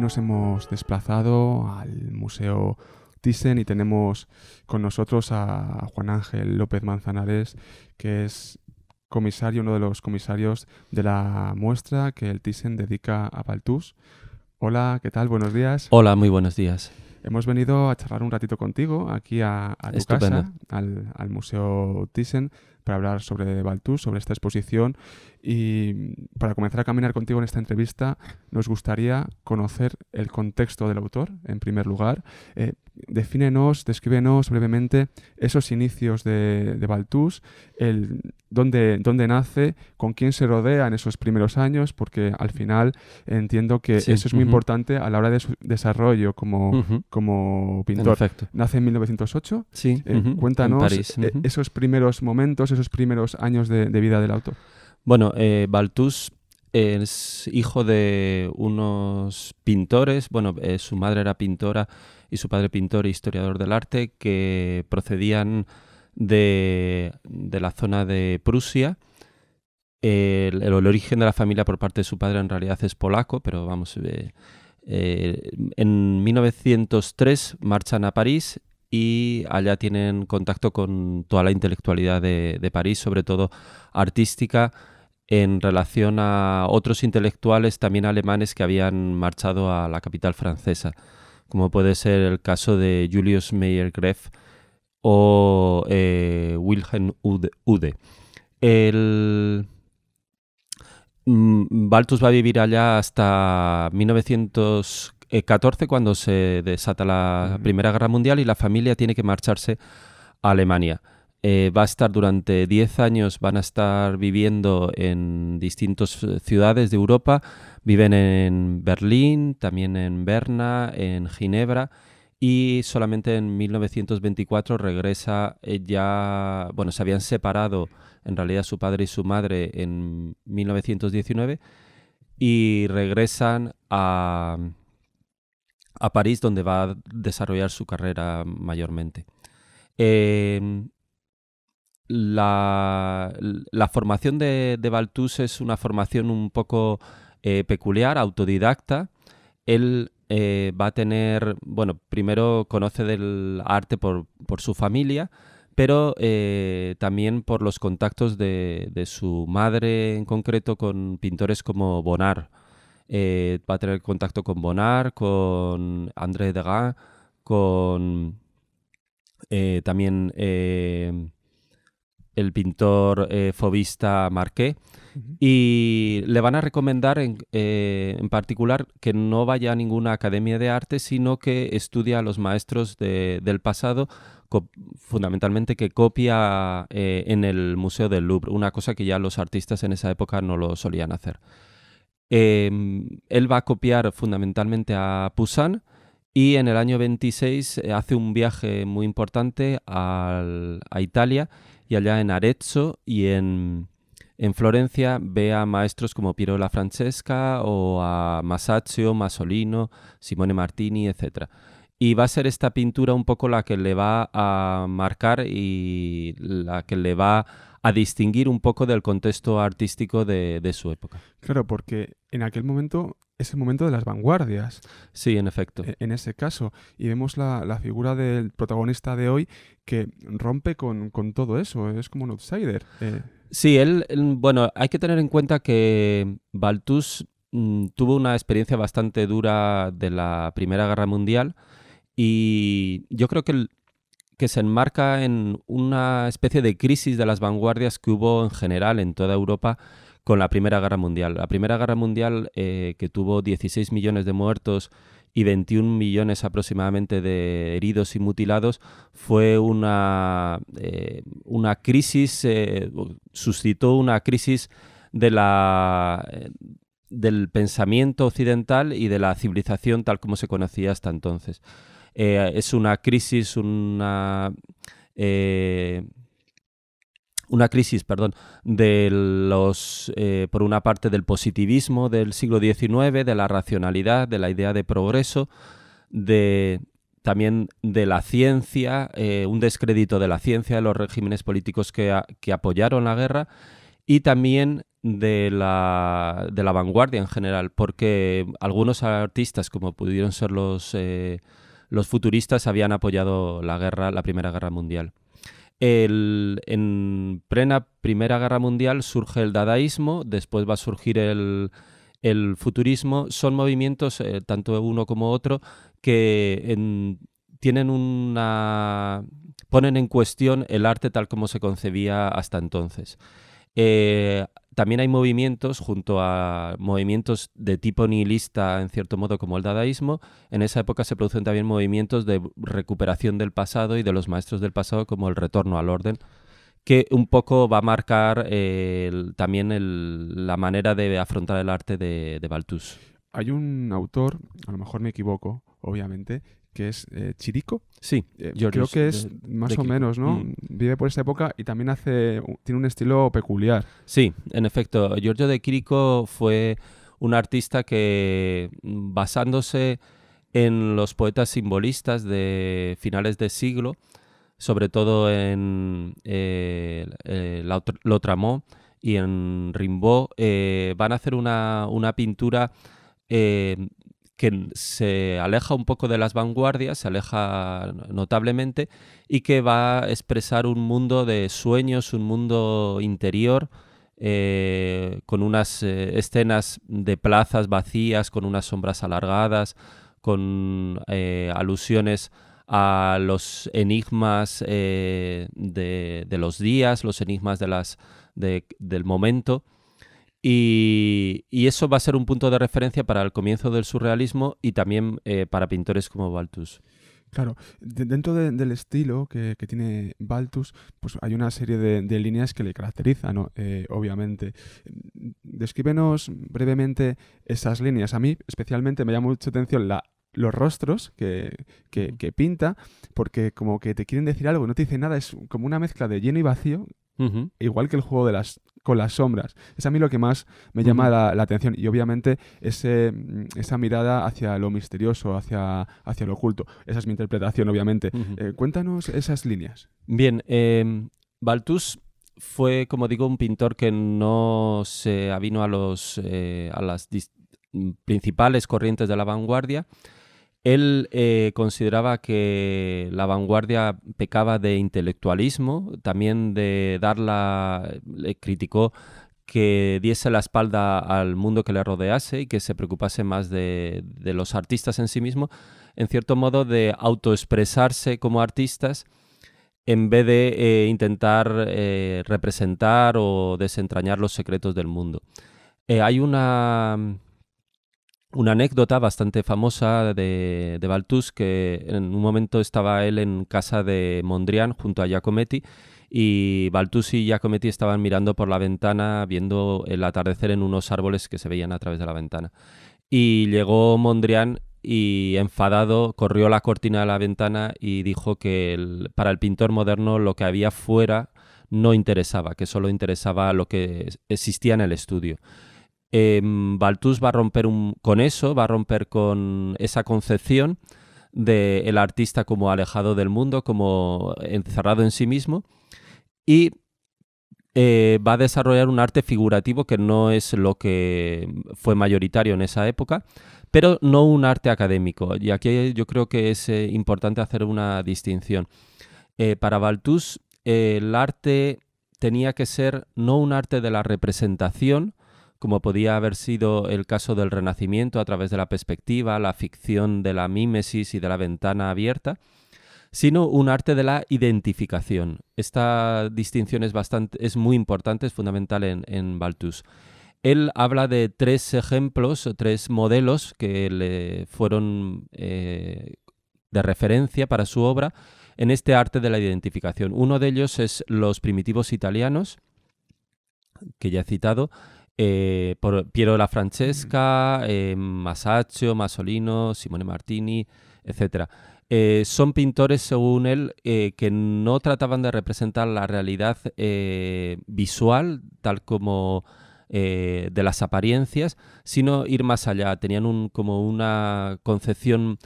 nos hemos desplazado al Museo Thyssen y tenemos con nosotros a Juan Ángel López Manzanares, que es uno de los comisarios de la muestra que el Thyssen dedica a Balthus. Hola, ¿qué tal? Buenos días. Hola, muy buenos días. Hemos venido a charlar un ratito contigo aquí a tu Estupendo. casa, al Museo Thyssen, para hablar sobre Balthus, sobre esta exposición. Y para comenzar a caminar contigo en esta entrevista, nos gustaría conocer el contexto del autor, en primer lugar. Descríbenos brevemente esos inicios de Balthus, dónde nace, con quién se rodea en esos primeros años, porque al final entiendo que Sí, eso es muy importante a la hora de su desarrollo como en pintor. efecto. Nace en 1908. Sí, Cuéntanos en París. esos primeros momentos, esos primeros años de vida del autor. Bueno, Balthus es hijo de unos pintores. Bueno, su madre era pintora y su padre pintor e historiador del arte, que procedían de la zona de Prusia. El origen de la familia por parte de su padre en realidad es polaco, pero vamos, en 1903 marchan a París y allá tienen contacto con toda la intelectualidad de París, sobre todo artística, en relación a otros intelectuales también alemanes que habían marchado a la capital francesa, como puede ser el caso de Julius Mayer-Gref o Wilhelm Ude. Balthus va a vivir allá hasta 1914, cuando se desata la Primera Guerra Mundial y la familia tiene que marcharse a Alemania. Va a estar durante 10 años, van a estar viviendo en distintas ciudades de Europa. Viven en Berlín, también en Berna, en Ginebra, y solamente en 1924 regresa bueno, se habían separado en realidad su padre y su madre en 1919 y regresan a París, donde va a desarrollar su carrera mayormente. La formación de Balthus es una formación un poco peculiar, autodidacta. Él va a tener, bueno, primero conoce del arte por su familia, pero también por los contactos de su madre en concreto con pintores como Bonnard. Va a tener contacto con Bonnard, con André Degas, con también el pintor fauvista Marquet. Y le van a recomendar en particular que no vaya a ninguna academia de arte, sino que estudie a los maestros del pasado, fundamentalmente que copia en el Museo del Louvre, una cosa que ya los artistas en esa época no lo solían hacer. Él va a copiar fundamentalmente a Poussin y en el año 26 hace un viaje muy importante a Italia, y allá en Arezzo y en Florencia ve a maestros como Piero La Francesca o a Masaccio, Masolino, Simone Martini, etc. Y va a ser esta pintura un poco la que le va a marcar y la que le va a distinguir un poco del contexto artístico de su época. Claro, porque en aquel momento es el momento de las vanguardias. Sí, en efecto. En ese caso. Y vemos la figura del protagonista de hoy que rompe con todo eso. Es como un outsider. Sí, bueno, hay que tener en cuenta que Balthus tuvo una experiencia bastante dura de la Primera Guerra Mundial, y yo creo que se enmarca en una especie de crisis de las vanguardias que hubo en general en toda Europa con la Primera Guerra Mundial. La Primera Guerra Mundial, que tuvo 16 millones de muertos y 21 millones aproximadamente de heridos y mutilados, fue una crisis, suscitó una crisis del pensamiento occidental y de la civilización tal como se conocía hasta entonces. Es una crisis, una crisis, de por una parte del positivismo del siglo XIX, de la racionalidad, de la idea de progreso, también de la ciencia, un descrédito de la ciencia, de los regímenes políticos que apoyaron la guerra, y también de la vanguardia en general, porque algunos artistas, como pudieron ser los futuristas, habían apoyado la Primera Guerra Mundial. En plena Primera Guerra Mundial surge el dadaísmo, después va a surgir el futurismo. Son movimientos, tanto uno como otro, que ponen en cuestión el arte tal como se concebía hasta entonces. También hay movimientos, junto a movimientos de tipo nihilista, en cierto modo, como el dadaísmo. En esa época se producen también movimientos de recuperación del pasado y de los maestros del pasado, como el retorno al orden, que un poco va a marcar también la manera de afrontar el arte de Balthus. Hay un autor, a lo mejor me equivoco, obviamente, que es Chirico. Sí, creo que es más o menos, ¿no? Vive por esa época y también tiene un estilo peculiar. Sí, en efecto. Giorgio de Chirico fue un artista que, basándose en los poetas simbolistas de finales de siglo, sobre todo en Lautréamont y en Rimbaud, van a hacer una pintura que se aleja un poco de las vanguardias, se aleja notablemente, y que va a expresar un mundo de sueños, un mundo interior, con unas escenas de plazas vacías, con unas sombras alargadas, con alusiones a los enigmas de los días, los enigmas del momento. Y eso va a ser un punto de referencia para el comienzo del surrealismo y también para pintores como Balthus. Claro, dentro del estilo que tiene Balthus, pues hay una serie de líneas que le caracterizan, ¿no? Obviamente. Descríbenos brevemente esas líneas. A mí especialmente me llama mucha atención los rostros que pinta, porque como que te quieren decir algo, no te dicen nada, es como una mezcla de lleno y vacío, igual que el juego con las sombras. Es a mí lo que más me llama la atención, y obviamente esa mirada hacia lo misterioso, hacia lo oculto. Esa es mi interpretación, obviamente. Cuéntanos esas líneas. Bien, Balthus fue, como digo, un pintor que no se avino a las principales corrientes de la vanguardia. Él consideraba que la vanguardia pecaba de intelectualismo, también le criticó que diese la espalda al mundo que le rodease y que se preocupase más de los artistas en sí mismo, en cierto modo de autoexpresarse como artistas en vez de intentar representar o desentrañar los secretos del mundo. Hay una anécdota bastante famosa de Balthus, que en un momento estaba él en casa de Mondrian junto a Giacometti, y Balthus y Giacometti estaban mirando por la ventana, viendo el atardecer en unos árboles que se veían a través de la ventana. Y llegó Mondrian y, enfadado, corrió la cortina de la ventana y dijo que para el pintor moderno lo que había fuera no interesaba, que solo interesaba lo que existía en el estudio. Balthus va a romper con eso, va a romper con esa concepción del artista como alejado del mundo, como encerrado en sí mismo, y va a desarrollar un arte figurativo que no es lo que fue mayoritario en esa época, pero no un arte académico. Y aquí yo creo que es importante hacer una distinción. Para Balthus, el arte tenía que ser no un arte de la representación, como podía haber sido el caso del Renacimiento a través de la perspectiva, la ficción de la mímesis y de la ventana abierta, sino un arte de la identificación. Esta distinción es muy importante, es fundamental en Balthus. Él habla de 3 ejemplos, 3 modelos que le fueron de referencia para su obra en este arte de la identificación. Uno de ellos es los primitivos italianos, que ya he citado, por Piero la Francesca, Masaccio, Masolino, Simone Martini, etc. Son pintores, según él, que no trataban de representar la realidad visual, tal como de las apariencias, sino ir más allá. Tenían como una concepción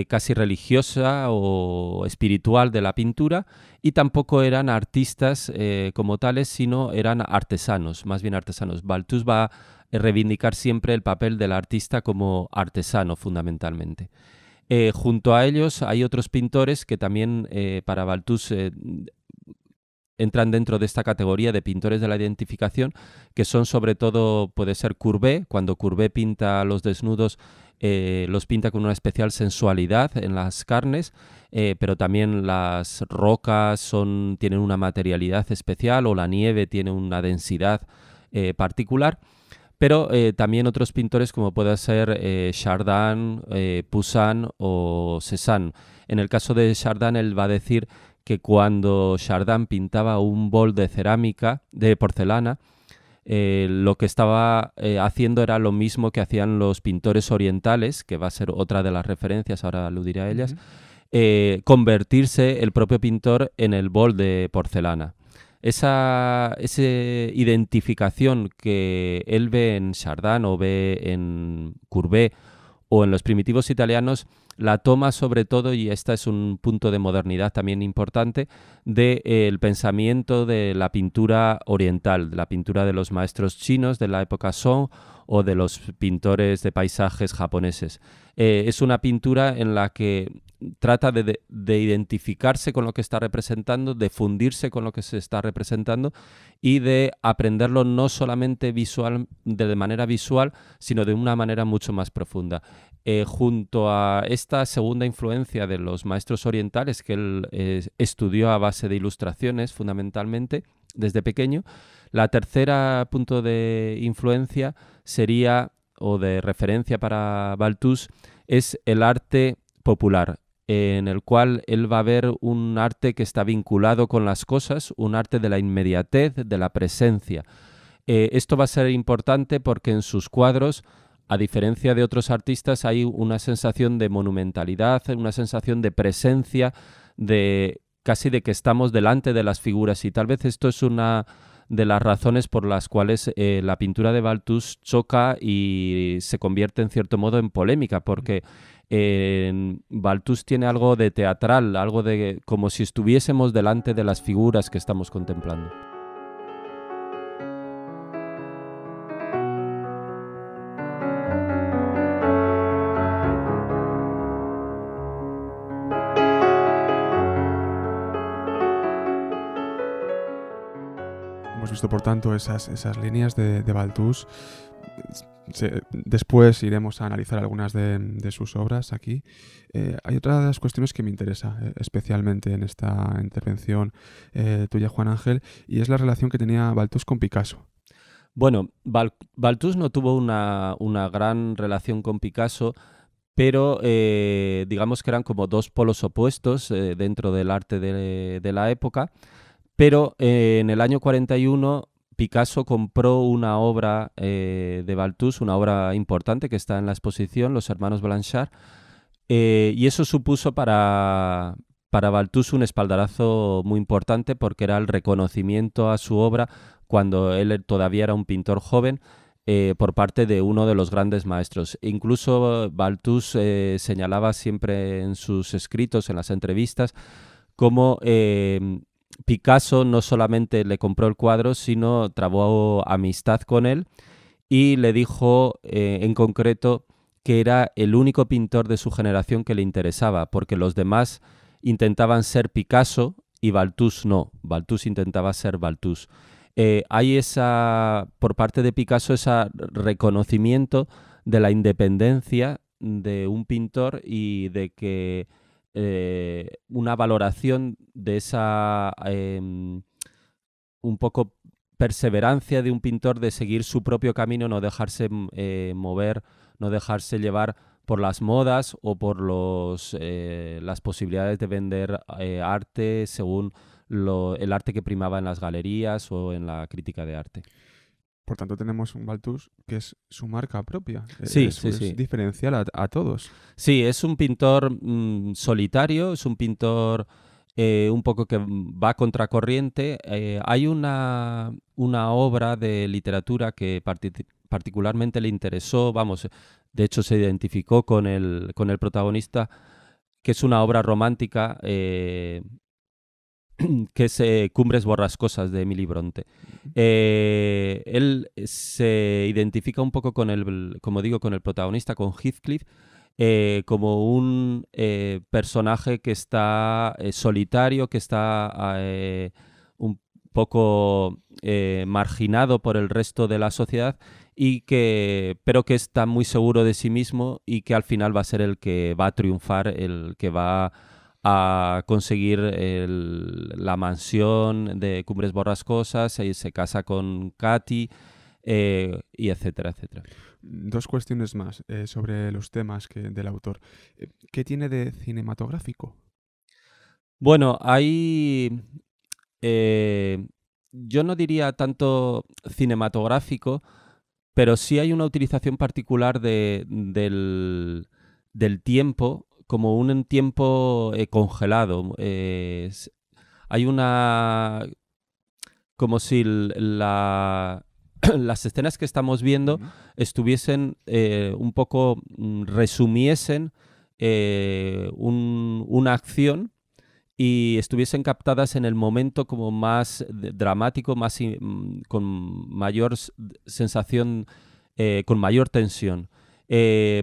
casi religiosa o espiritual de la pintura, y tampoco eran artistas como tales, sino eran artesanos, más bien artesanos. Balthus va a reivindicar siempre el papel del artista como artesano, fundamentalmente. Junto a ellos hay otros pintores que también para Balthus entran dentro de esta categoría de pintores de la identificación, que son sobre todo, puede ser Courbet. Cuando Courbet pinta los desnudos, los pinta con una especial sensualidad en las carnes, pero también las rocas tienen una materialidad especial, o la nieve tiene una densidad particular. Pero también otros pintores como puede ser Chardin, Poussin o Cézanne. En el caso de Chardin, él va a decir que cuando Chardin pintaba un bol de cerámica, de porcelana, lo que estaba haciendo era lo mismo que hacían los pintores orientales, que va a ser otra de las referencias, ahora aludiré a ellas, convertirse el propio pintor en el bol de porcelana. Esa identificación que él ve en Chardin o ve en Courbet o en los primitivos italianos, la toma sobre todo, y este es un punto de modernidad también importante, del pensamiento de la pintura oriental, de la pintura de los maestros chinos de la época Song o de los pintores de paisajes japoneses. Es una pintura en la que trata de identificarse con lo que está representando, de fundirse con lo que se está representando y de aprenderlo no solamente de manera visual, sino de una manera mucho más profunda. Junto a esta segunda influencia de los maestros orientales, que él estudió a base de ilustraciones fundamentalmente desde pequeño, la tercera punto de influencia sería, o de referencia para Balthus, es el arte popular, en el cual él va a ver un arte que está vinculado con las cosas, un arte de la inmediatez, de la presencia. Esto va a ser importante porque en sus cuadros, a diferencia de otros artistas, hay una sensación de monumentalidad, una sensación de presencia, casi de que estamos delante de las figuras, y tal vez esto es una de las razones por las cuales la pintura de Balthus choca y se convierte en cierto modo en polémica, porque Balthus tiene algo de teatral, algo de como si estuviésemos delante de las figuras que estamos contemplando. Hemos visto, por tanto, esas líneas de Balthus. Después iremos a analizar algunas de sus obras aquí. Hay otra de las cuestiones que me interesa especialmente en esta intervención tuya, Juan Ángel, y es la relación que tenía Balthus con Picasso. Bueno, Balthus no tuvo una gran relación con Picasso, pero digamos que eran como dos polos opuestos dentro del arte de la época. Pero en el año 41 Picasso compró una obra de Balthus, una obra importante que está en la exposición, Los hermanos Blanchard, y eso supuso para Balthus un espaldarazo muy importante, porque era el reconocimiento a su obra cuando él todavía era un pintor joven, por parte de uno de los grandes maestros. Incluso Balthus señalaba siempre en sus escritos, en las entrevistas, como Picasso no solamente le compró el cuadro, sino trabó amistad con él y le dijo en concreto que era el único pintor de su generación que le interesaba, porque los demás intentaban ser Picasso y Balthus no. Balthus intentaba ser Balthus. Hay por parte de Picasso ese reconocimiento de la independencia de un pintor y de que una valoración de esa un poco perseverancia de un pintor de seguir su propio camino, no dejarse mover, no dejarse llevar por las modas o por las posibilidades de vender arte según el arte que primaba en las galerías o en la crítica de arte. Por tanto, tenemos un Balthus que es su marca propia. Sí, es diferencial a todos. Sí, es un pintor solitario, es un pintor un poco que va contracorriente. Hay una obra de literatura que particularmente le interesó, de hecho se identificó con el protagonista, que es una obra romántica que es Cumbres borrascosas de Emily Bronte. Él se identifica un poco con como digo, con el protagonista, con Heathcliff, como un personaje que está solitario, que está un poco marginado por el resto de la sociedad, pero que está muy seguro de sí mismo y que al final va a ser el que va a triunfar, el que va a conseguir la mansión de Cumbres Borrascosas, y se casa con Katy, y etcétera, etcétera. Dos cuestiones más sobre los temas del autor. ¿Qué tiene de cinematográfico? Bueno, yo no diría tanto cinematográfico, pero sí hay una utilización particular del tiempo como un tiempo congelado. Hay una... como si las escenas que estamos viendo estuviesen un poco, resumiesen una acción y estuviesen captadas en el momento como más dramático, con mayor sensación, con mayor tensión.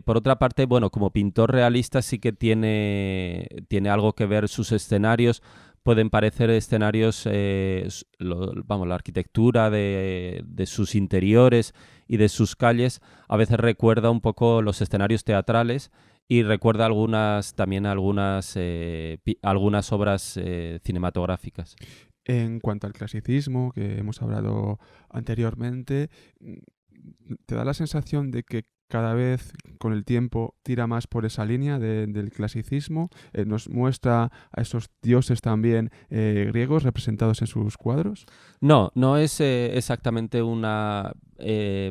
Por otra parte, bueno, como pintor realista sí que tiene algo que ver sus escenarios. Pueden parecer escenarios, la arquitectura de sus interiores y de sus calles a veces recuerda un poco los escenarios teatrales, y recuerda también algunas obras cinematográficas. En cuanto al clasicismo, que hemos hablado anteriormente, ¿te da la sensación de que cada vez con el tiempo tira más por esa línea del clasicismo? ¿Nos muestra a esos dioses también griegos representados en sus cuadros? No, no es exactamente una...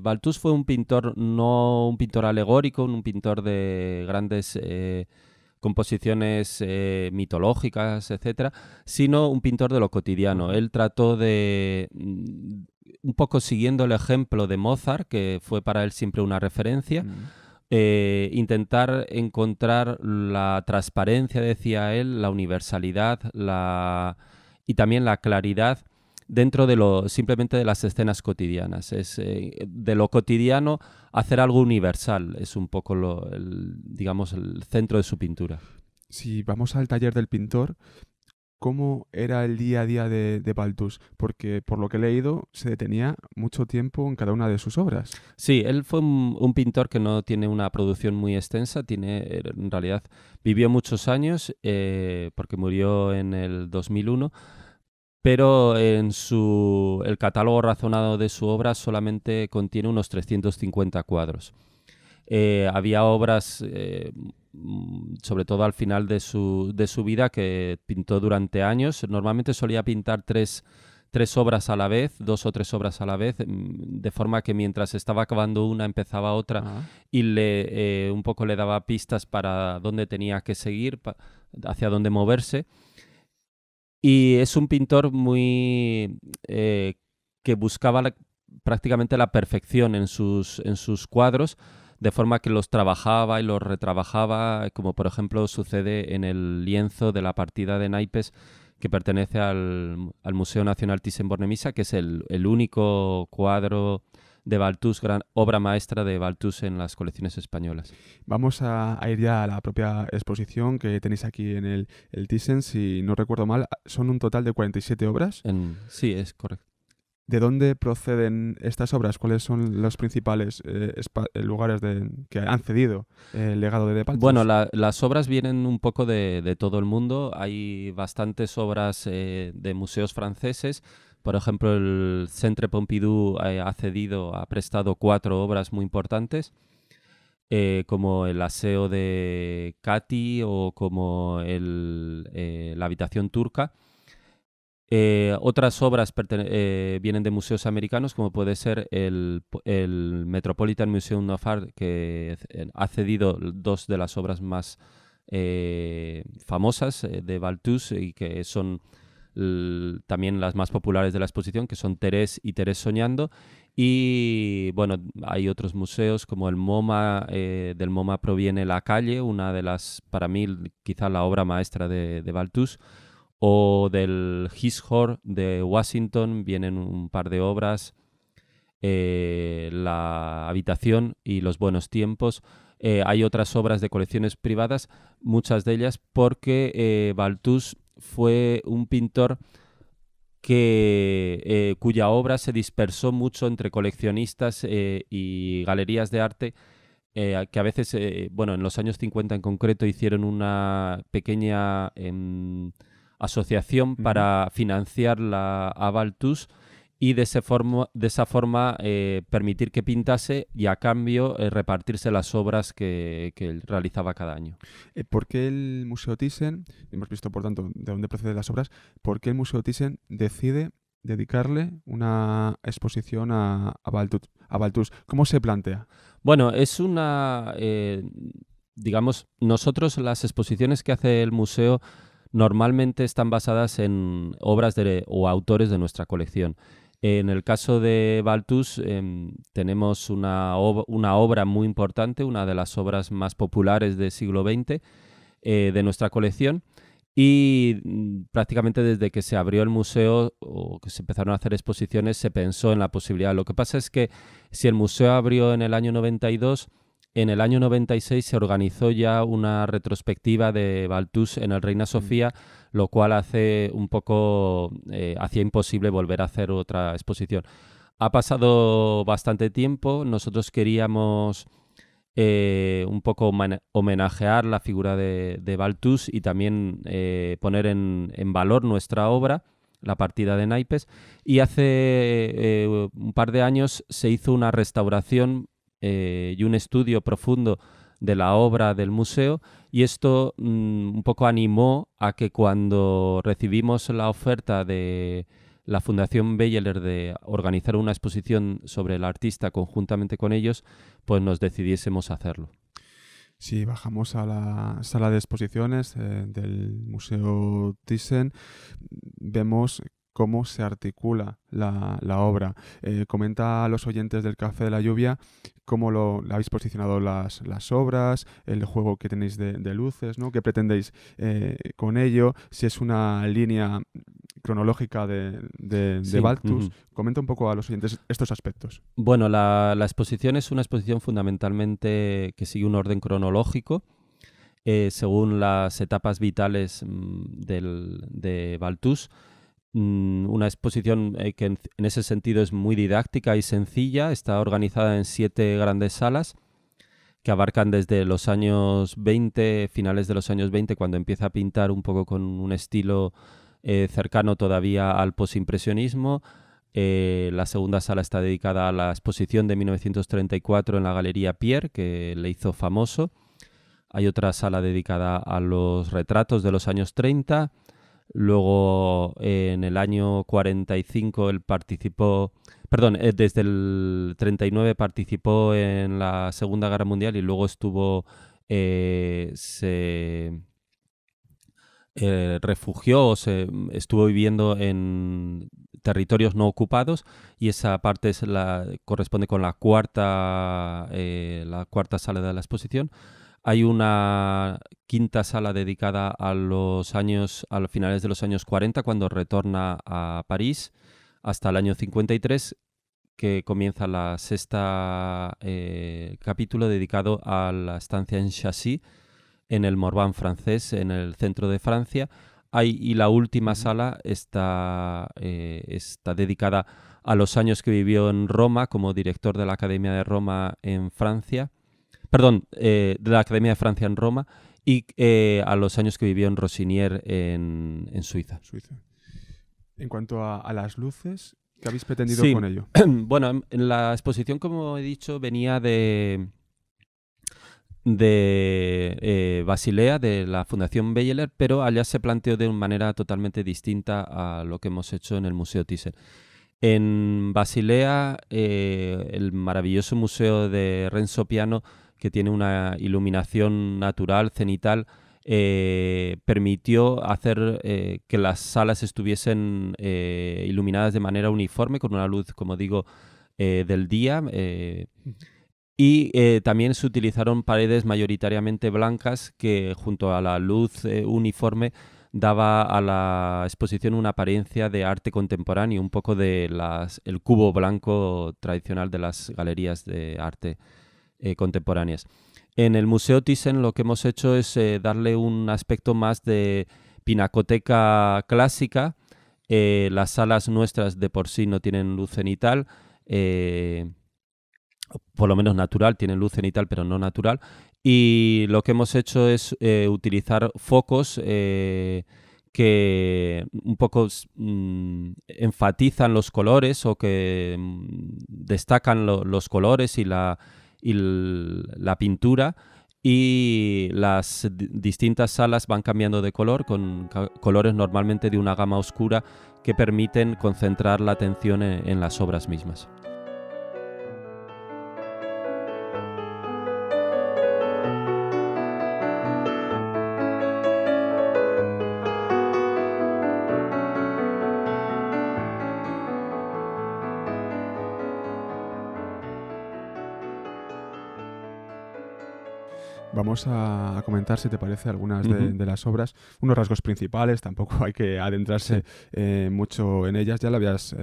Balthus fue un pintor, no un pintor alegórico, un pintor de grandes composiciones mitológicas, etcétera, sino un pintor de lo cotidiano. Él trató de, un poco siguiendo el ejemplo de Mozart, que fue para él siempre una referencia, intentar encontrar la transparencia, decía él, la universalidad, y también la claridad dentro de simplemente de las escenas cotidianas. Es de lo cotidiano hacer algo universal, es un poco digamos, el centro de su pintura. Si vamos al taller del pintor, ¿cómo era el día a día de Balthus? Porque por lo que he leído, se detenía mucho tiempo en cada una de sus obras. Sí, él fue un pintor que no tiene una producción muy extensa, en realidad vivió muchos años, porque murió en el 2001, pero el catálogo razonado de su obra solamente contiene unos 350 cuadros. Había obras, sobre todo al final de su vida, que pintó durante años. Normalmente solía pintar tres obras a la vez, 2 o 3 obras a la vez, de forma que mientras estaba acabando una empezaba otra, y un poco le daba pistas para dónde tenía que seguir, hacia dónde moverse. Y es un pintor muy que buscaba prácticamente la perfección en sus cuadros, de forma que los trabajaba y los retrabajaba, como por ejemplo sucede en el lienzo de la partida de naipes, que pertenece al Museo Nacional Thyssen-Bornemisza, que es el único cuadro de Balthus, gran obra maestra de Balthus en las colecciones españolas. Vamos a ir ya a la propia exposición que tenéis aquí en el Thyssen. Si no recuerdo mal, son un total de 47 obras. Sí, es correcto. ¿De dónde proceden estas obras? ¿Cuáles son los principales lugares que han cedido el legado de Balthus? Bueno, las obras vienen un poco de todo el mundo. Hay bastantes obras de museos franceses. Por ejemplo, el Centre Pompidou ha prestado 4 obras muy importantes, como el Aseo de Katy o como la Habitación Turca. Otras obras vienen de museos americanos, como puede ser el Metropolitan Museum of Art, que ha cedido 2 de las obras más famosas de Balthus, y que son también las más populares de la exposición, que son Terés y Terés Soñando. Y bueno, hay otros museos como el MoMA, del MoMA proviene La Calle, una de las, para mí, quizá la obra maestra de Balthus, o del Hishor de Washington, vienen un par de obras, La Habitación y Los Buenos Tiempos. Hay otras obras de colecciones privadas, muchas de ellas porque Balthus fue un pintor cuya obra se dispersó mucho entre coleccionistas y galerías de arte, que a veces, bueno, en los años 50 en concreto, hicieron una pequeña asociación para financiar a Balthus y de esa forma permitir que pintase y a cambio repartirse las obras que él realizaba cada año. ¿Por qué el Museo Thyssen, hemos visto por tanto de dónde proceden las obras, por qué el Museo Thyssen decide dedicarle una exposición a Balthus? ¿Cómo se plantea? Bueno, es digamos, nosotros las exposiciones que hace el museo normalmente están basadas en obras o autores de nuestra colección. En el caso de Balthus tenemos una obra muy importante, una de las obras más populares del siglo XX de nuestra colección, y prácticamente desde que se abrió el museo o que se empezaron a hacer exposiciones se pensó en la posibilidad. Lo que pasa es que si el museo abrió en el año 92, en el año 96 se organizó ya una retrospectiva de Balthus en el Reina Sofía, lo cual hacía imposible volver a hacer otra exposición. Ha pasado bastante tiempo, nosotros queríamos un poco homenajear la figura de Balthus y también poner en valor nuestra obra, La partida de naipes, y hace un par de años se hizo una restauración y un estudio profundo de la obra del museo, y esto un poco animó a que cuando recibimos la oferta de la Fundación Beyeler de organizar una exposición sobre el artista conjuntamente con ellos, pues nos decidiésemos hacerlo. Si bajamos a la sala de exposiciones del Museo Thyssen, vemos cómo se articula la obra. Comenta a los oyentes del Café de la Lluvia cómo la habéis posicionado las obras, el juego que tenéis de luces, ¿no? ¿Qué pretendéis con ello? Si es una línea cronológica de Sí. Balthus. Comenta un poco a los oyentes estos aspectos. Bueno, la exposición es una exposición fundamentalmente que sigue un orden cronológico según las etapas vitales de Balthus. Una exposición que en ese sentido es muy didáctica y sencilla. Está organizada en 7 grandes salas que abarcan desde los años 20, finales de los años 20, cuando empieza a pintar un poco con un estilo cercano todavía al posimpresionismo. La segunda sala está dedicada a la exposición de 1934 en la Galería Pierre, que le hizo famoso. Hay otra sala dedicada a los retratos de los años 30. Luego, en el año 45, él participó... Perdón, desde el 39 participó en la Segunda Guerra Mundial y luego estuvo... se refugió o estuvo viviendo en territorios no ocupados, y esa parte corresponde con la cuarta sala de la exposición. Hay una quinta sala dedicada a los finales de los años 40, cuando retorna a París, hasta el año 53, que comienza la sexta capítulo dedicado a la estancia en Chassis, en el Morvan francés, en el centro de Francia. Y la última sala está dedicada a los años que vivió en Roma como director de la Academia de Roma en Francia. Perdón, de la Academia de Francia en Roma, y a los años que vivió en Rossinier en Suiza. En cuanto a las luces, ¿qué habéis pretendido con ello? Bueno, en la exposición, como he dicho, venía de Basilea, de la Fundación Beyeler, pero allá se planteó de una manera totalmente distinta a lo que hemos hecho en el Museo Thyssen. En Basilea, el maravilloso museo de Renzo Piano, que tiene una iluminación natural, cenital, permitió hacer que las salas estuviesen iluminadas de manera uniforme, con una luz, como digo, del día. Y también se utilizaron paredes mayoritariamente blancas que, junto a la luz uniforme, daba a la exposición una apariencia de arte contemporáneo, un poco de el cubo blanco tradicional de las galerías de arte contemporáneas. En el Museo Thyssen lo que hemos hecho es darle un aspecto más de pinacoteca clásica. Las salas nuestras de por sí no tienen luz cenital, por lo menos natural, tienen luz cenital pero no natural, y lo que hemos hecho es utilizar focos que un poco enfatizan los colores o que destacan los colores y la pintura, y las distintas salas van cambiando de color con colores normalmente de una gama oscura que permiten concentrar la atención en las obras mismas. Vamos a comentar, si te parece, algunas de las obras, unos rasgos principales, tampoco hay que adentrarse mucho en ellas, ya lo habías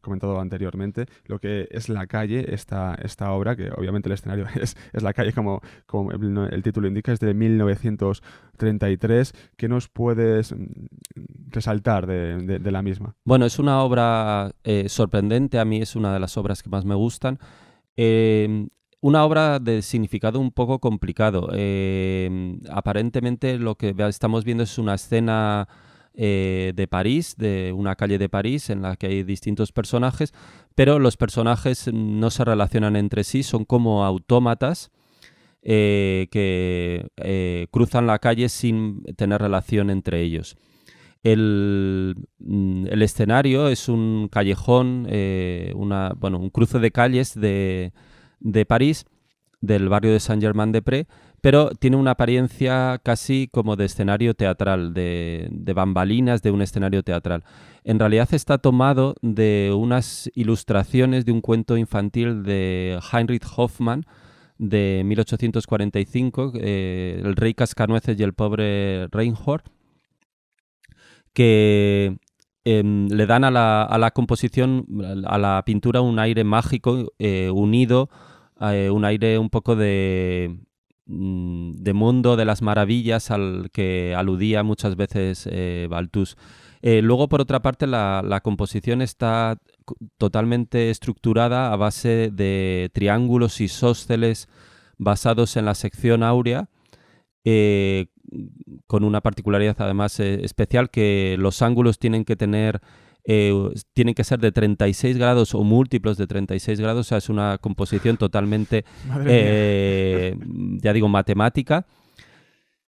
comentado anteriormente, lo que es la calle, esta obra, que obviamente el escenario es la calle, como el título indica, es de 1933. ¿Qué nos puedes resaltar de la misma? Bueno, es una obra sorprendente, a mí es una de las obras que más me gustan. Una obra de significado un poco complicado. Aparentemente lo que estamos viendo es una escena de París, de una calle de París en la que hay distintos personajes, pero los personajes no se relacionan entre sí, son como autómatas que cruzan la calle sin tener relación entre ellos. El escenario es un callejón, un cruce de calles de París, del barrio de Saint-Germain-des-Prés, pero tiene una apariencia casi como de escenario teatral, de bambalinas de un escenario teatral. En realidad está tomado de unas ilustraciones de un cuento infantil de Heinrich Hoffmann de 1845, El rey cascanueces y el pobre Reinhold, que le dan a la composición, a la pintura, un aire mágico unido, un aire un poco de mundo de las maravillas al que aludía muchas veces Balthus. Luego, por otra parte, la composición está totalmente estructurada a base de triángulos isósceles basados en la sección áurea, con una particularidad además especial, que los ángulos tienen que ser de 36 grados o múltiplos de 36 grados, o sea, es una composición totalmente, ya digo, matemática.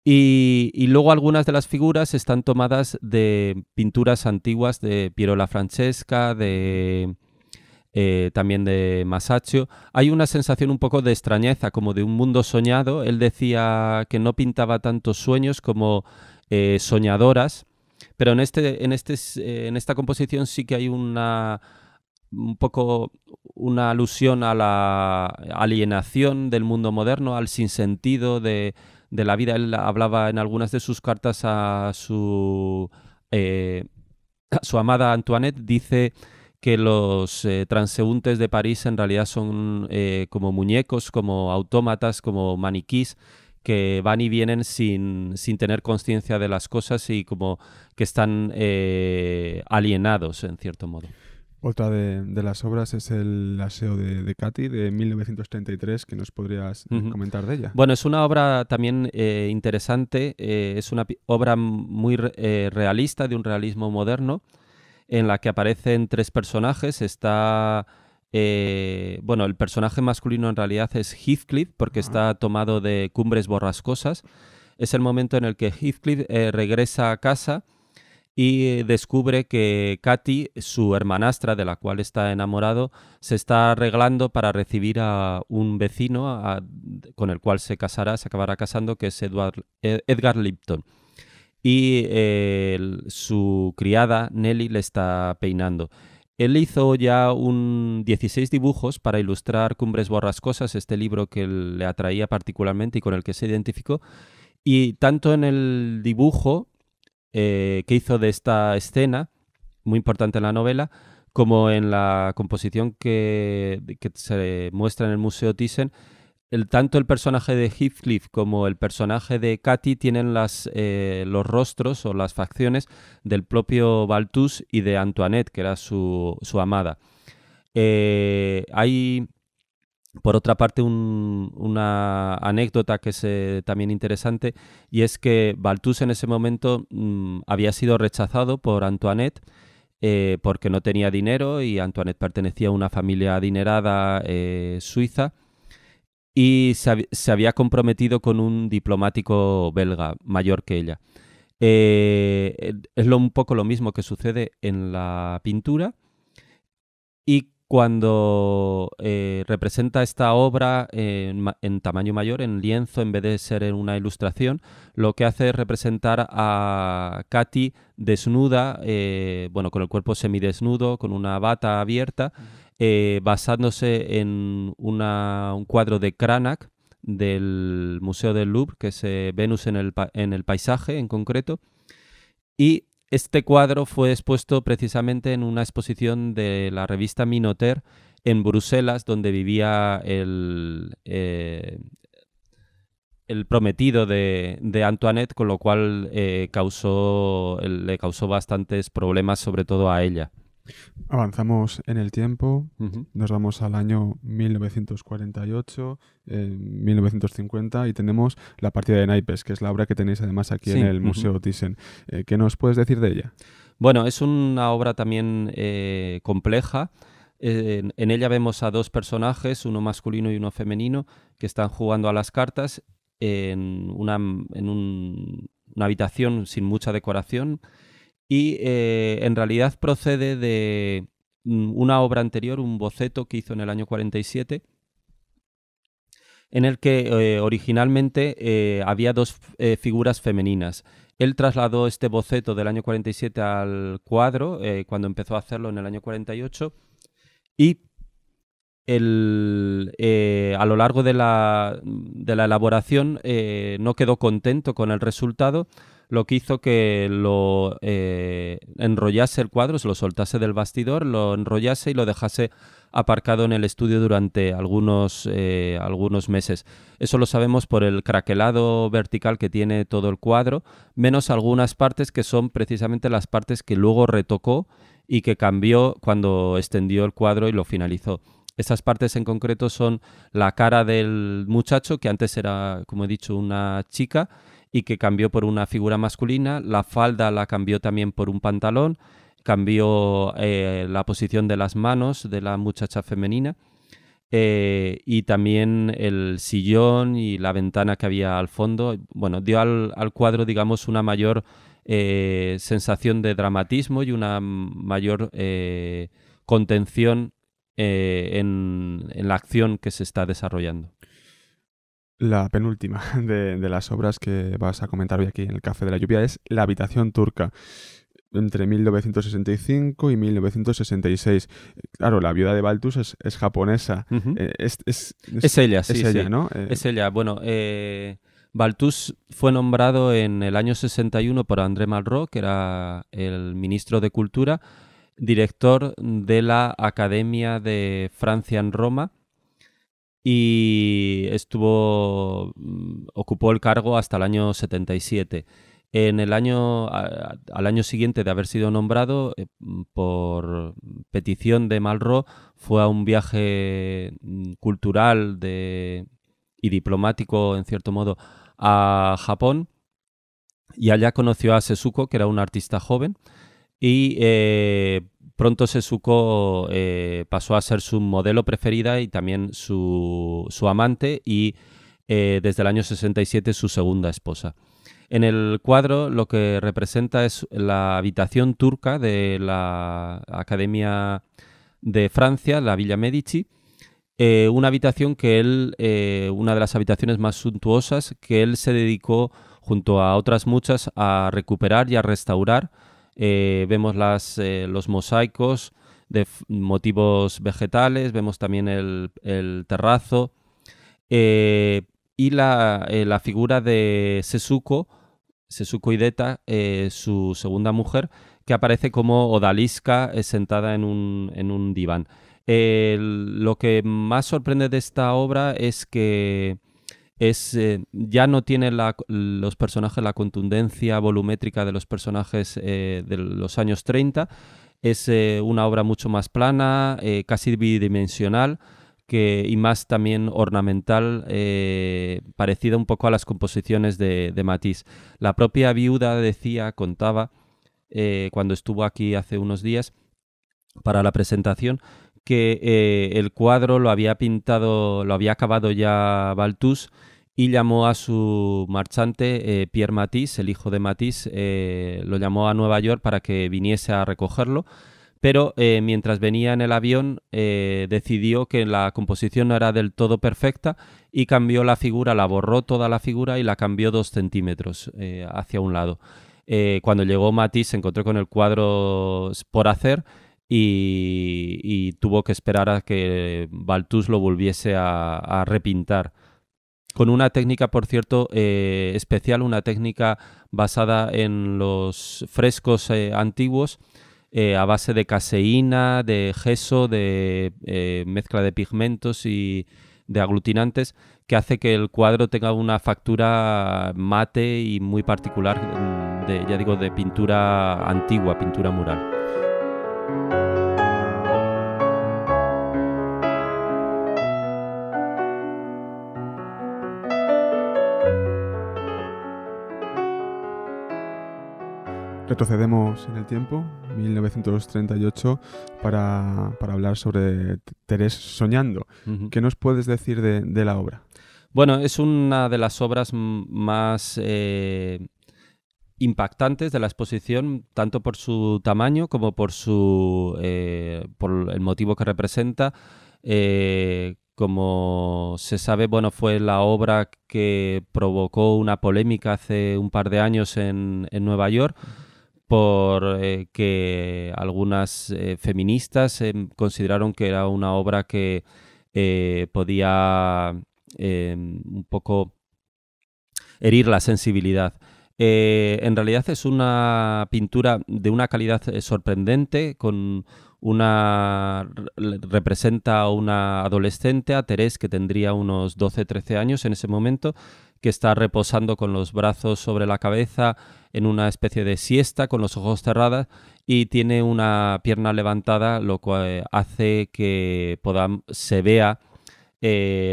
Y luego algunas de las figuras están tomadas de pinturas antiguas de Piero la Francesca, también de Masaccio. Hay una sensación un poco de extrañeza, como de un mundo soñado. Él decía que no pintaba tantos sueños como soñadoras, pero en esta composición sí que hay un poco una alusión a la alienación del mundo moderno, al sinsentido de la vida. Él hablaba en algunas de sus cartas a su amada Antoinette, dice que los transeúntes de París en realidad son como muñecos, como autómatas, como maniquís, que van y vienen sin tener conciencia de las cosas y como que están alienados, en cierto modo. Otra de las obras es el Aseo de Cati, de 1933, que nos podrías comentar de ella. Bueno, es una obra también interesante, es una obra muy realista, de un realismo moderno, en la que aparecen tres personajes. Está, el personaje masculino en realidad es Heathcliff, porque está tomado de Cumbres Borrascosas. Es el momento en el que Heathcliff regresa a casa y descubre que Katy, su hermanastra, de la cual está enamorado, se está arreglando para recibir a un vecino con el cual se acabará casando, que es Edgar Lipton. Y su criada, Nelly, le está peinando. Él hizo ya 16 dibujos para ilustrar Cumbres Borrascosas, este libro que le atraía particularmente y con el que se identificó. Y tanto en el dibujo que hizo de esta escena, muy importante en la novela, como en la composición que se muestra en el Museo Thyssen, tanto el personaje de Heathcliff como el personaje de Katy tienen los rostros o las facciones del propio Balthus y de Antoinette, que era su amada. Hay, por otra parte, una anécdota que es también interesante, y es que Balthus en ese momento había sido rechazado por Antoinette porque no tenía dinero, y Antoinette pertenecía a una familia adinerada suiza, y se había comprometido con un diplomático belga mayor que ella. Es un poco lo mismo que sucede en la pintura, y cuando representa esta obra en tamaño mayor, en lienzo, en vez de ser en una ilustración, lo que hace es representar a Katy desnuda, con el cuerpo semidesnudo, con una bata abierta, basándose en un cuadro de Cranach del Museo del Louvre, que es Venus en el paisaje en concreto. Y este cuadro fue expuesto precisamente en una exposición de la revista Minotaur en Bruselas, donde vivía el prometido de Antoinette, con lo cual le causó bastantes problemas, sobre todo a ella. Avanzamos en el tiempo, Uh-huh. nos vamos al año 1948, 1950, y tenemos La partida de naipes, que es la obra que tenéis además aquí en el Museo Thyssen. ¿Qué nos puedes decir de ella? Bueno, es una obra también compleja. En ella vemos a dos personajes, uno masculino y uno femenino, que están jugando a las cartas en una habitación sin mucha decoración. Y en realidad procede de una obra anterior, un boceto que hizo en el año 47, en el que originalmente había dos figuras femeninas. Él trasladó este boceto del año 47 al cuadro, cuando empezó a hacerlo en el año 48, y a lo largo de la elaboración no quedó contento con el resultado, lo que hizo que lo enrollase el cuadro, se lo soltase del bastidor, lo enrollase y lo dejase aparcado en el estudio durante algunos meses. Eso lo sabemos por el craquelado vertical que tiene todo el cuadro, menos algunas partes que son precisamente las partes que luego retocó y que cambió cuando extendió el cuadro y lo finalizó. Estas partes en concreto son la cara del muchacho, que antes era, como he dicho, una chica, y que cambió por una figura masculina. La falda la cambió también por un pantalón, cambió la posición de las manos de la muchacha femenina, y también el sillón y la ventana que había al fondo. Bueno, dio al cuadro, digamos, una mayor sensación de dramatismo y una mayor contención en la acción que se está desarrollando. La penúltima de las obras que vas a comentar hoy aquí en el Café de la Lluvia es La habitación turca, entre 1965 y 1966. Claro, la viuda de Balthus es japonesa. Uh-huh. Es ella, sí. Es ella, sí. ¿no? Es ella. Bueno, Balthus fue nombrado en el año 61 por André Malraux, que era el ministro de Cultura, director de la Academia de Francia en Roma, y ocupó el cargo hasta el año 77. Al año siguiente de haber sido nombrado, por petición de Malraux, fue a un viaje cultural y diplomático, en cierto modo, a Japón, y allá conoció a Sesuko, que era un artista joven, y pronto Sesuko pasó a ser su modelo preferida y también su amante, y desde el año 67 su segunda esposa. En el cuadro lo que representa es la habitación turca de la Academia de Francia, la Villa Medici, una habitación que él, una de las habitaciones más suntuosas que él se dedicó, junto a otras muchas, a recuperar y a restaurar. Vemos los mosaicos de motivos vegetales, vemos también el terrazo y la figura de Sesuko Hideta, su segunda mujer, que aparece como odalisca sentada en un diván. Lo que más sorprende de esta obra es que ya no tiene los personajes la contundencia volumétrica de los personajes de los años 30. Es una obra mucho más plana, casi bidimensional, y más también ornamental, parecida un poco a las composiciones de Matisse. La propia viuda contaba, cuando estuvo aquí hace unos días para la presentación, que el cuadro lo había acabado ya Balthus, y llamó a su marchante, Pierre Matisse, el hijo de Matisse, lo llamó a Nueva York para que viniese a recogerlo, pero mientras venía en el avión decidió que la composición no era del todo perfecta y cambió la figura, la borró toda la figura y la cambió 2 centímetros hacia un lado. Cuando llegó Matisse se encontró con el cuadro por hacer y tuvo que esperar a que Balthus lo volviese a repintar. Con una técnica, por cierto, especial, una técnica basada en los frescos antiguos, a base de caseína, de gesso, de mezcla de pigmentos y de aglutinantes, que hace que el cuadro tenga una factura mate y muy particular, de pintura antigua, pintura mural. Retrocedemos en el tiempo, 1938, para hablar sobre Thérèse soñando. Uh-huh. ¿Qué nos puedes decir de la obra? Bueno, es una de las obras más impactantes de la exposición, tanto por su tamaño como por el motivo que representa. Como se sabe, bueno, fue la obra que provocó una polémica hace un par de años en Nueva York, por que algunas feministas consideraron que era una obra que podía un poco herir la sensibilidad. En realidad es una pintura de una calidad sorprendente, representa a una adolescente, a Thérèse, que tendría unos 12-13 años en ese momento, que está reposando con los brazos sobre la cabeza en una especie de siesta, con los ojos cerrados, y tiene una pierna levantada, lo cual hace que se vea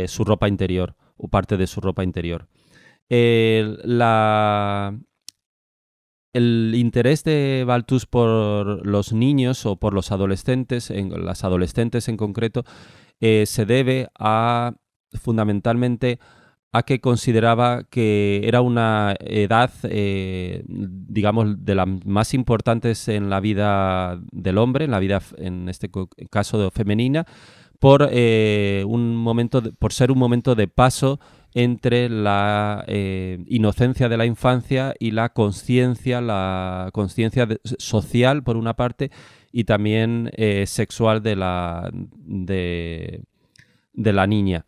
su ropa interior, o parte de su ropa interior. El interés de Balthus por los niños o por los adolescentes, las adolescentes en concreto, se debe fundamentalmente a que consideraba que era una edad, digamos, de las más importantes en la vida del hombre, en la vida, en este caso, femenina, por ser un momento de paso entre la inocencia de la infancia y la conciencia social, por una parte, y también sexual de la niña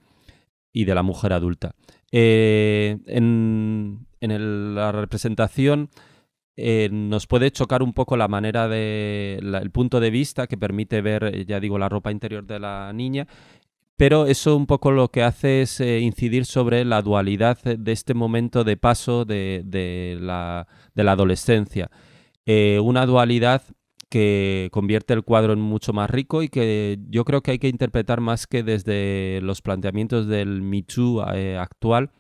y de la mujer adulta. En la representación nos puede chocar un poco la manera el punto de vista que permite ver, ya digo, la ropa interior de la niña, pero eso un poco lo que hace es incidir sobre la dualidad de este momento de paso de la adolescencia. Una dualidad que convierte el cuadro en mucho más rico y que yo creo que hay que interpretar más que desde los planteamientos del Me Too actual,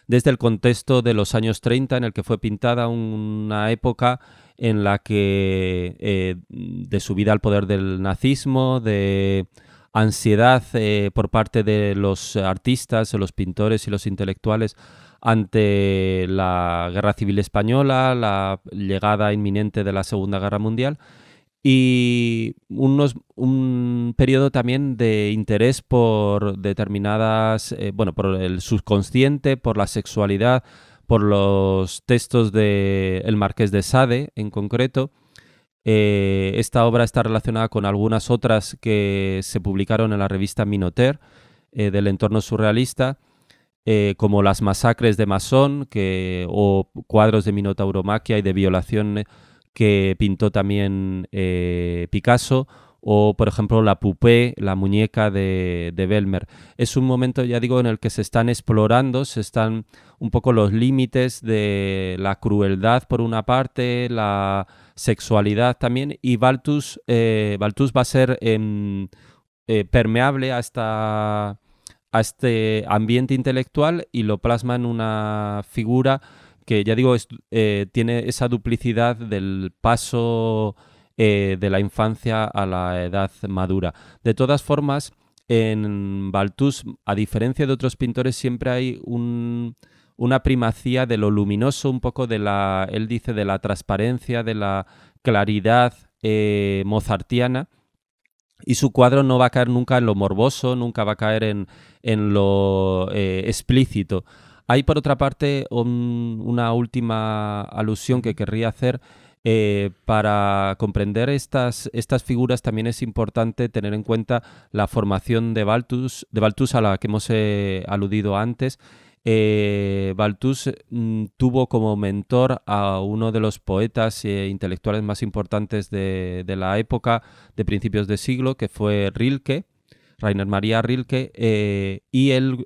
desde el contexto de los años 30, en el que fue pintada una época en la que de subida al poder del nazismo, de ansiedad por parte de los artistas, los pintores y los intelectuales ante la Guerra Civil Española, la llegada inminente de la Segunda Guerra Mundial y un periodo también de interés por determinadas, por el subconsciente, por la sexualidad, por los textos de el Marqués de Sade en concreto. Esta obra está relacionada con algunas otras que se publicaron en la revista Minotaur del entorno surrealista, como las masacres de Masón o cuadros de minotauromaquia y de violación que pintó también Picasso, o por ejemplo la Poupée, la muñeca de Belmer. Es un momento, ya digo, en el que se están explorando, se están un poco los límites de la crueldad por una parte, la sexualidad también, y Balthus va a ser permeable a este ambiente intelectual y lo plasma en una figura que, ya digo, tiene esa duplicidad del paso de la infancia a la edad madura. De todas formas, en Balthus, a diferencia de otros pintores, siempre hay una primacía de lo luminoso, un poco él dice, de la transparencia, de la claridad mozartiana, y su cuadro no va a caer nunca en lo morboso, nunca va a caer en lo explícito. Hay, por otra parte, una última alusión que querría hacer. Para comprender estas figuras también es importante tener en cuenta la formación de Balthus a la que hemos aludido antes. Balthus tuvo como mentor a uno de los poetas intelectuales más importantes de la época, de principios de siglo, que fue Rilke, Rainer Maria Rilke, y él,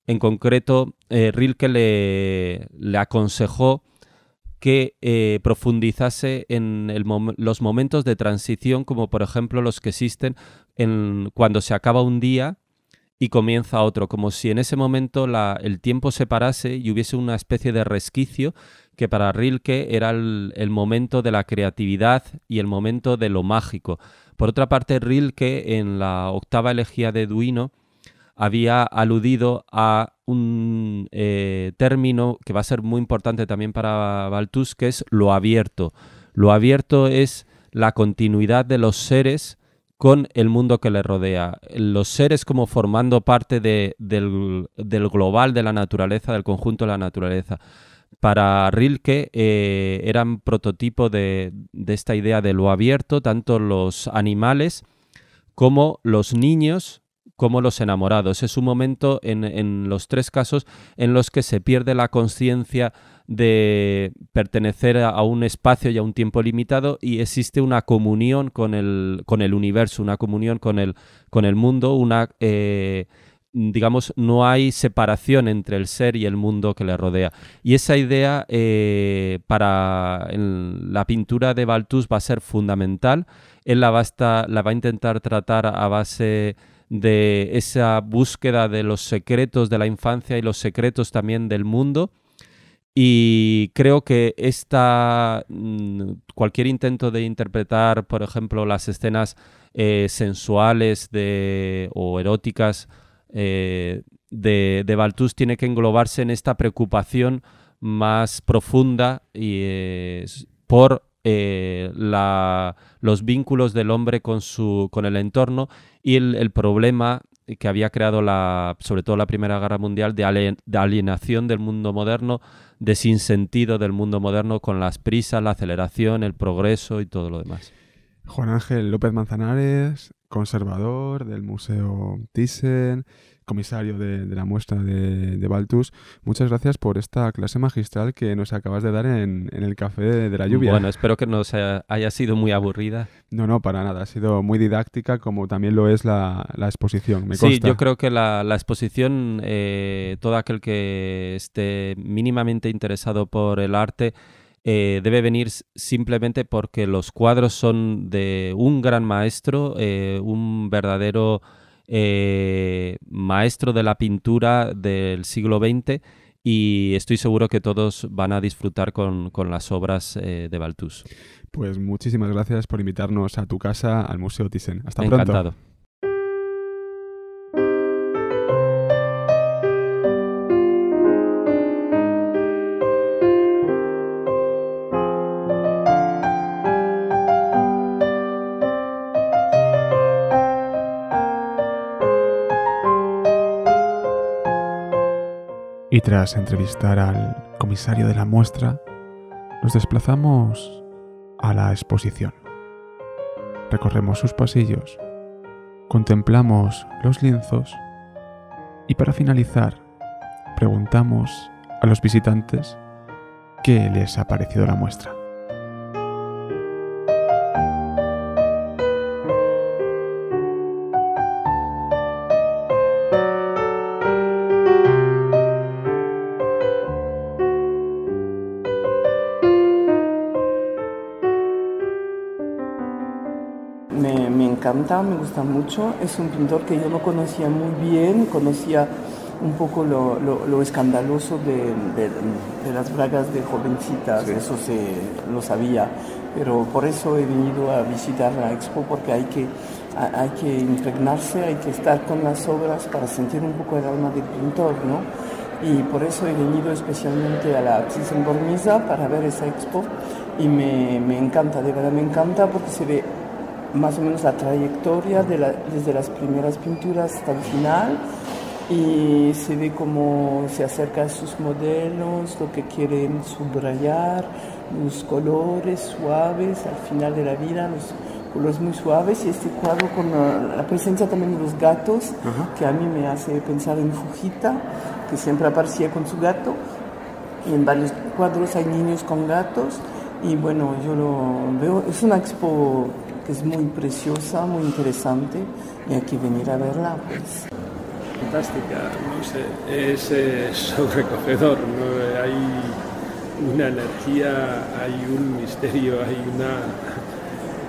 en concreto, Rilke le aconsejó que profundizase en los momentos de transición, como por ejemplo los que existen cuando se acaba un día y comienza otro, como si en ese momento el tiempo se parase y hubiese una especie de resquicio que para Rilke era el momento de la creatividad y el momento de lo mágico. Por otra parte, Rilke, en la octava elegía de Duino, había aludido a un término que va a ser muy importante también para Balthus, que es lo abierto. Lo abierto es la continuidad de los seres con el mundo que le rodea. Los seres como formando parte del global de la naturaleza, del conjunto de la naturaleza. Para Rilke eran prototipo de esta idea de lo abierto, tanto los animales como los niños, como los enamorados. Es un momento en los tres casos en los que se pierde la conciencia de pertenecer a un espacio y a un tiempo limitado y existe una comunión con el universo, una comunión con el mundo, digamos, no hay separación entre el ser y el mundo que le rodea. Y esa idea para la pintura de Balthus va a ser fundamental. Él la va a intentar tratar a base de esa búsqueda de los secretos de la infancia y los secretos también del mundo. Y creo que cualquier intento de interpretar, por ejemplo, las escenas sensuales o eróticas de Balthus tiene que englobarse en esta preocupación más profunda por los vínculos del hombre con el entorno y el problema que había creado sobre todo la Primera Guerra Mundial de alienación del mundo moderno, de sinsentido del mundo moderno con las prisas, la aceleración, el progreso y todo lo demás. Juan Ángel López Manzanares, conservador del Museo Thyssen, comisario de la muestra de Balthus. Muchas gracias por esta clase magistral que nos acabas de dar en el Café de la Lluvia. Bueno, espero que no haya sido muy aburrida. No, para nada. Ha sido muy didáctica, como también lo es la exposición, me consta. Sí, yo creo que la exposición, todo aquel que esté mínimamente interesado por el arte, debe venir simplemente porque los cuadros son de un gran maestro, un verdadero maestro de la pintura del siglo XX, y estoy seguro que todos van a disfrutar con las obras de Balthus. Pues muchísimas gracias por invitarnos a tu casa, al Museo Thyssen. Hasta pronto. Encantado. tras entrevistar al comisario de la muestra, nos desplazamos a la exposición. Recorremos sus pasillos, contemplamos los lienzos y para finalizar preguntamos a los visitantes qué les ha parecido la muestra. Me encanta, me gusta mucho. Es un pintor que yo no conocía muy bien, conocía un poco lo escandaloso de las bragas de jovencitas, sí. Eso lo sabía, pero por eso he venido a visitar la expo, porque hay que impregnarse, hay que estar con las obras para sentir un poco el alma del pintor, ¿no? Y por eso he venido especialmente a la Thyssen-Bornemisza para ver esa expo y me encanta, de verdad me encanta, porque se ve más o menos la trayectoria desde las primeras pinturas hasta el final, y se ve cómo se acerca a sus modelos, lo que quieren subrayar, los colores suaves al final de la vida, los colores muy suaves, y este cuadro con la presencia también de los gatos, que a mí me hace pensar en Fujita, que siempre aparecía con su gato, y en varios cuadros hay niños con gatos, y bueno, yo lo veo, es una expo que es muy preciosa, muy interesante, y hay que venir a verla, pues. Fantástica, no sé, es sobrecogedor, ¿no? Hay una energía, hay un misterio, hay una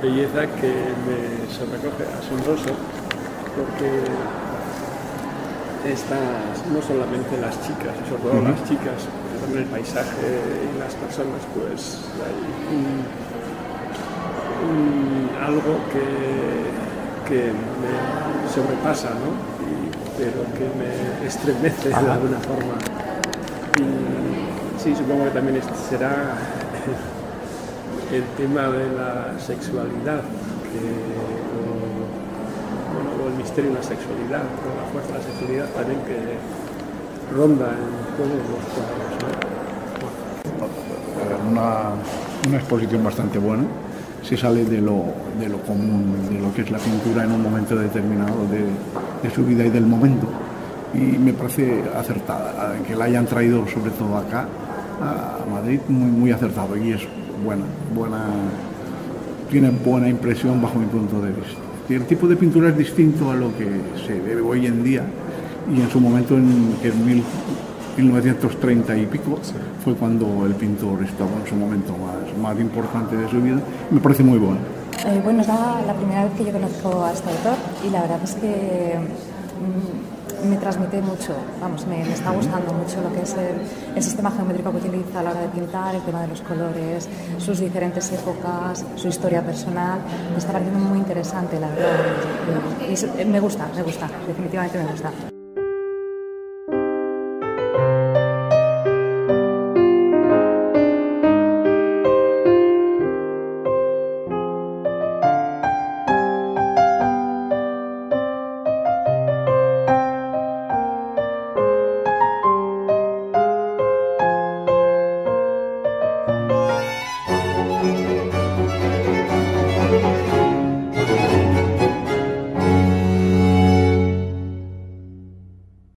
belleza que me sobrecoge, asombroso, porque estas, no solamente las chicas, sobre todo las chicas, pero también el paisaje y las personas, pues hay algo que me sobrepasa, ¿no? Pero que me estremece de alguna forma. Y sí, supongo que también será el tema de la sexualidad, o el misterio de la sexualidad, o la fuerza de la sexualidad también que ronda en todos los cuadros, ¿no? Una exposición bastante buena. Se sale de lo común, de lo que es la pintura en un momento determinado de su vida y del momento, y me parece acertada, que la hayan traído sobre todo acá a Madrid, muy acertado, y es buena, tiene buena impresión bajo mi punto de vista. Y el tipo de pintura es distinto a lo que se ve hoy en día, y en su momento, en 1930 y pico, fue cuando el pintor estaba en su momento más importante de su vida. Me parece muy bueno. Bueno, es la primera vez que yo conozco a este autor, y la verdad es que me transmite mucho, vamos, me está gustando mucho lo que es el sistema geométrico que utiliza a la hora de pintar, el tema de los colores, sus diferentes épocas, su historia personal. Me está pareciendo muy interesante, la verdad, y me gusta, definitivamente me gusta.